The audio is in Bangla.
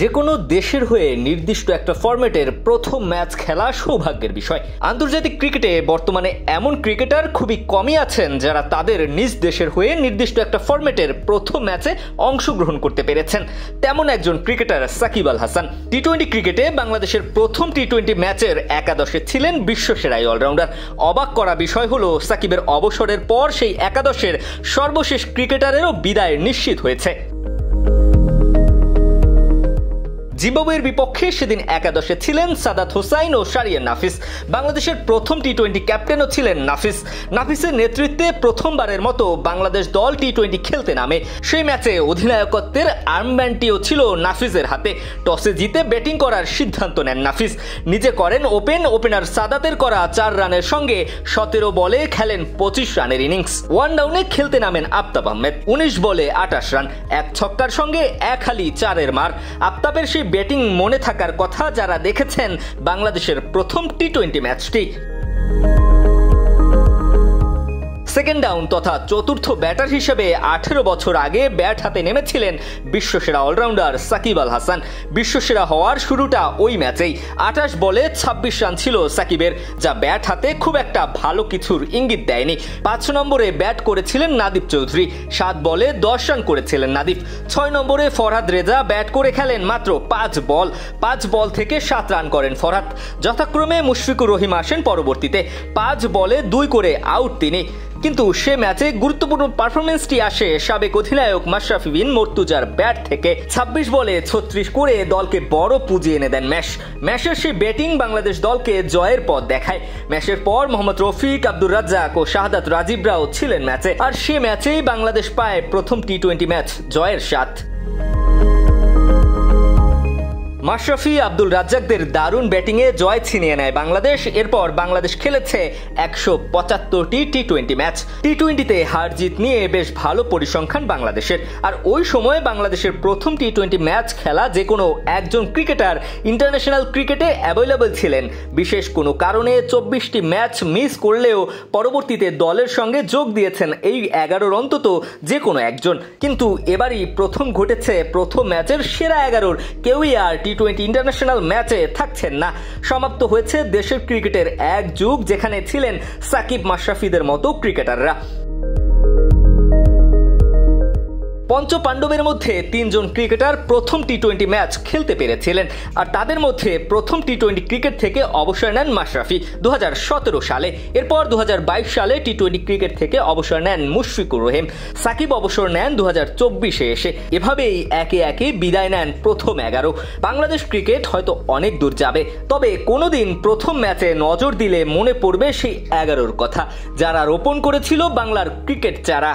যে কোনো দেশের হয়ে নির্দিষ্ট একটা ফরম্যাটের প্রথম ম্যাচ খেলা সৌভাগ্যের বিষয়। আন্তর্জাতিক ক্রিকেটে বর্তমানে এমন ক্রিকেটার খুবই কমই আছেন যারা তাদের নিজ দেশের হয়ে নির্দিষ্ট একটা ফরম্যাটের প্রথম ম্যাচে অংশগ্রহণ করতে পেরেছেন। তেমন একজন ক্রিকেটার সাকিব আল হাসান। টি-20 ক্রিকেটে বাংলাদেশের প্রথম টি-20 ম্যাচের একাদশে ছিলেন বিশ্বসেরা এই অলরাউন্ডার। অবাক করা বিষয় হলো সাকিবের অবসরের পর সেই একাদশের সর্বশেষ ক্রিকেটারেরও বিদায় নিশ্চিত হয়েছে। জিম্বাবুয়ের বিপক্ষে সেদিন একাদশে ছিলেন সাদাত হোসাইন ও শাহরিয়ার নাফিস। বাংলাদেশের প্রথম টি-20 ক্যাপ্টেনও ছিলেন নাফিস। নাফিসের নেতৃত্বে প্রথমবারের মতো বাংলাদেশ দল টি-20 খেলতে নামে। সেই ম্যাচে অধিনায়কত্বের আর্মব্যান্ডটিও ছিল নাফিসের হাতে। টসে জিতে ব্যাটিং করার সিদ্ধান্ত নেন নাফিস। নিজে করেন ওপেনার সাদাতের করা 4 রানের সঙ্গে 17 বলে খেলেন 25 রানের ইনিংস। ওয়ান ডাউনে খেলতে নামেন আফতাব আহমেদ। 19 বলে 28 রান, এক ছক্কার সঙ্গে এক হালি 4-এর মার। আফতাবের সেই ব্যাটিং মনে থাকার কথা যারা দেখেছেন বাংলাদেশের প্রথম টি-20 ম্যাচটি। সেকেন্ড ডাউন তথা চতুর্থ ব্যাটার হিসেবে 18 বছর আগে ব্যাট হাতে নেমেছিলেন বিশ্বসেরা অলরাউন্ডার সাকিব আল হাসান। বিশ্বসেরা হওয়ার শুরুটা ওই ম্যাচেই। 28 বলে 26 রান ছিল সাকিবের, যা ব্যাট হাতে খুব একটা ভালো কিছুর ইঙ্গিত দেয়নি। 5 নম্বরে ব্যাট করেছিলেন নাদিব চৌধুরী। 7 বলে 10 রান করেছিলেন নাদিব। 6 নম্বরে ফরহাদ রেজা ব্যাট করে খেলেন মাত্র 5 বল থেকে 7 রান করেন ফরহাদ। যথাক্রমে মুশফিকুর রহিম আসেন পরবর্তীতে। 5 বলে 2 করে আউট তিনি। কিন্তু সে ম্যাচে গুরুত্বপূর্ণ পারফরমেন্সটি আসে সাবেক অধিনায়ক মাশরাফি বিন মর্তুজার ব্যাট থেকে। 26 বলে 36 করে দলকে বড় পুঁজি এনে দেন ম্যাশের সেই ব্যাটিং বাংলাদেশ দলকে জয়ের পথ দেখায়। ম্যাচের পর মোহাম্মদ রফিক, আব্দুর রাজ্জাক ও শাহাদাত রাজীবরাও ছিলেন ম্যাচে। আর সে ম্যাচেই বাংলাদেশ পায় প্রথম টি-20 ম্যাচ জয়ের স্বাদ। মাশরাফি, আব্দুল রাজ্জাকদের দারুণ ব্যাটিংয়ে জয় ছিনিয়ে নেয় বাংলাদেশ। এরপর বাংলাদেশ খেলেছে 175টি টি-20 ম্যাচ। টি-20তে হার জিত নিয়ে বেশ ভালো পরিসংখ্যান বাংলাদেশের। আর ওই সময় বাংলাদেশের প্রথম টি-20 ম্যাচ খেলা যে কোনো একজন ক্রিকেটার ইন্টারন্যাশনাল ক্রিকেটে অ্যাভেলেবল ছিলেন। বিশেষ কোনো কারণে 24টি ম্যাচ মিস করলেও পরবর্তীতে দলের সঙ্গে যোগ দিয়েছেন এই 11-র অন্তত যে কোনো একজন। কিন্তু এবারই প্রথম ঘটেছে প্রথম ম্যাচের সেরা 11-র কেউই আর টি-20 ইন্টারন্যাশনাল ম্যাচে থাকছেন না। সমাপ্ত হয়েছে দেশের ক্রিকেটের এক যুগ, যেখানে ছিলেন সাকিব, মাশরাফিদের মতো ক্রিকেটাররা। পঞ্চপাণ্ডবের মধ্যে 3 জন ক্রিকেটার প্রথম টি-20 ম্যাচ খেলতে পেরেছিলেন। আর তাদের মধ্যে প্রথম টি-20 ক্রিকেট থেকে অবসর নেন মাশরাফি 2017 সালে। এরপর 2022 সালে টি-20 ক্রিকেট থেকে অবসর নেন মুশফিকুর রহিম। সাকিব অবসর নেন 2024-এ এসে। এভাবেই একে একে বিদায় নেন প্রথম 11। বাংলাদেশ ক্রিকেট হয়তো অনেক দূর যাবে, তবে কোনোদিন প্রথম ম্যাচে নজর দিলে মনে পড়বে সেই 11-র কথা, যারা রোপণ করেছিল বাংলার ক্রিকেট চারা।